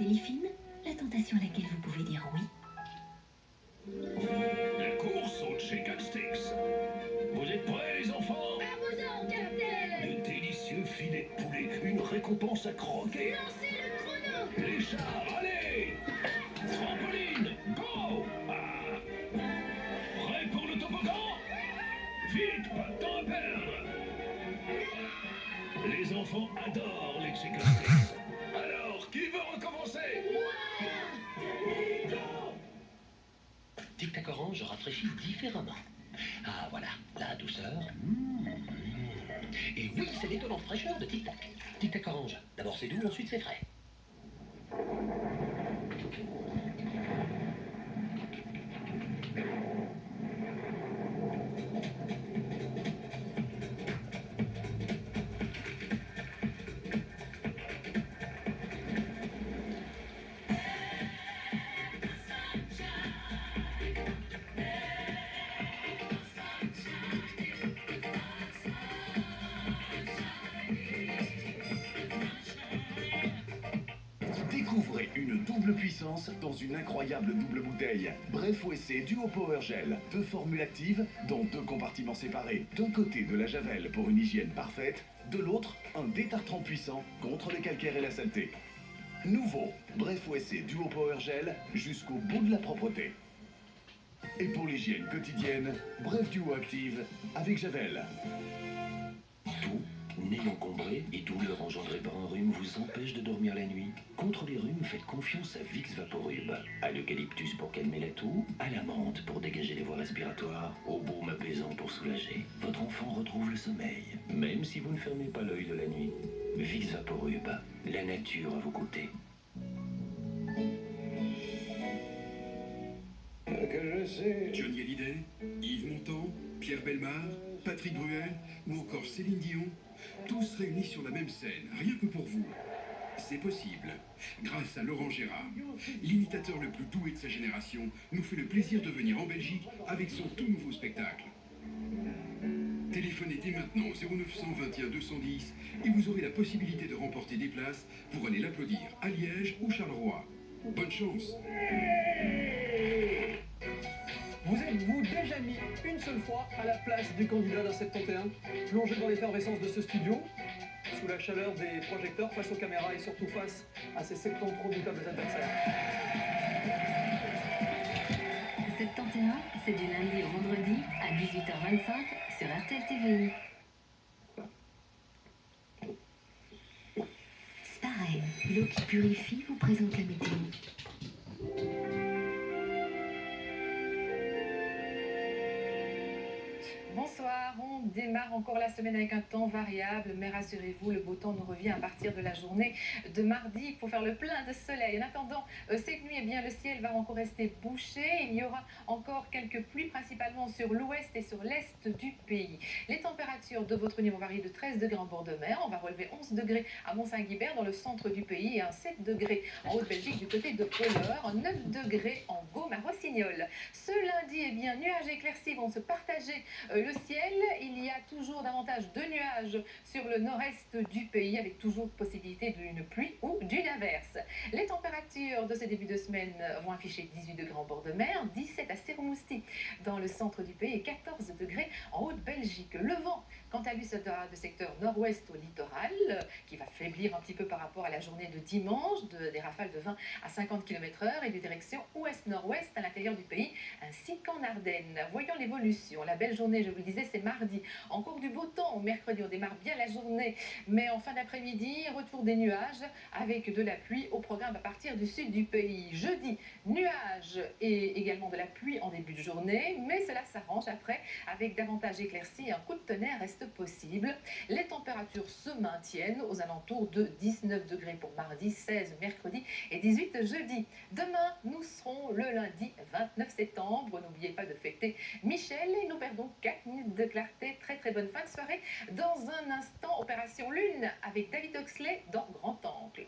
Téléfilm, la tentation à laquelle vous pouvez dire oui. La course au chicken sticks. Vous êtes prêts, les enfants? À vos ordres, capitaine. De délicieux filets de poulet, une récompense à croquer. Lancez le chrono. Les chars, allez! Trampoline, go! Ah. Prêt pour le toboggan? Vite, pas de temps à perdre! Les enfants adorent les chicken sticks. Alors, qui veut recommencer? Tic Tac Orange rafraîchit différemment. Ah voilà, la douceur. Et oui, c'est l'étonnante fraîcheur de Tic Tac. Tic Tac Orange, d'abord c'est doux, ensuite c'est frais. Découvrez une double puissance dans une incroyable double bouteille. Bref OSC Duo Power Gel. 2 formules actives dans 2 compartiments séparés. D'un côté de la javel pour une hygiène parfaite, de l'autre un détartrant puissant contre les calcaires et la saleté. Nouveau Bref OSC Duo Power Gel jusqu'au bout de la propreté. Et pour l'hygiène quotidienne, Bref Duo Active avec javel. Tout, nez encombré et douleur engendrée par un rhume vous empêche de dormir la nuit. Contre les rhumes, faites confiance à Vicks Vaporub. À l'eucalyptus pour calmer la toux, à la menthe pour dégager les voies respiratoires, au baume apaisant pour soulager. Votre enfant retrouve le sommeil, même si vous ne fermez pas l'œil de la nuit. Vicks Vaporub, la nature à vos côtés. Que je sais. Johnny Hallyday, Yves Montand, Pierre Bellemare, Patrick Bruel ou encore Céline Dion, tous réunis sur la même scène, rien que pour vous. C'est possible. Grâce à Laurent Gérard, l'imitateur le plus doué de sa génération, nous fait le plaisir de venir en Belgique avec son tout nouveau spectacle. Téléphonez dès maintenant au 0900 21 210 et vous aurez la possibilité de remporter des places pour aller l'applaudir à Liège ou Charleroi. Bonne chance! Vous êtes-vous déjà mis une seule fois à la place du candidat d'un 71, plongé dans l'effervescence de ce studio, sous la chaleur des projecteurs, face aux caméras et surtout face à ses 70 redoutables adversaires? 71, c'est du lundi au vendredi à 18h25 sur RTL TVI. Sparren, l'eau qui purifie, vous présente la météo. Bonsoir, on démarre encore la semaine avec un temps variable, mais rassurez-vous, le beau temps nous revient à partir de la journée de mardi pour faire le plein de soleil. En attendant, cette nuit, eh bien, le ciel va encore rester bouché. Il y aura encore quelques pluies, principalement sur l'ouest et sur l'est du pays. Les températures de votre nuit vont varier de 13 degrés en bord de mer. On va relever 11 degrés à Mont-Saint-Guibert dans le centre du pays et un 7 degrés en Haute-Belgique du côté de Holleur, 9 degrés en Gaume à Rossignol. Ce lundi, eh bien, nuages et éclaircies vont se partager le ciel. Il y a toujours davantage de nuages sur le nord-est du pays avec toujours possibilité d'une pluie ou d'une averse. Les températures de ce début de semaine vont afficher 18 degrés en bord de mer, 17 à Sermousty dans le centre du pays et 14 degrés en Haute-Belgique. Le vent, quant à lui, sera de secteur nord-ouest au littoral qui va faiblir un petit peu par rapport à la journée de dimanche, des rafales de 20 à 50 km/h et de direction ouest-nord-ouest à l'intérieur du pays ainsi qu'en Ardennes. Voyons l'évolution. La belle journée, je vous le disais, c'est mardi. Encore du beau temps au mercredi, on démarre bien la journée, mais en fin d'après-midi, retour des nuages avec de la pluie au programme à partir du sud du pays. Jeudi, nuages et également de la pluie en début de journée, mais cela s'arrange après avec davantage éclaircies et un coup de tonnerre reste possible. Les températures se maintiennent aux alentours de 19 degrés pour mardi, 16 mercredi et 18 jeudi. Demain, nous serons le lundi 29 septembre. N'oubliez pas de fêter Michel et nous perdons 4 minutes de clarté. Très très bonne fin de soirée. Dans un instant, Opération Lune avec David Oxley dans Grand Angle.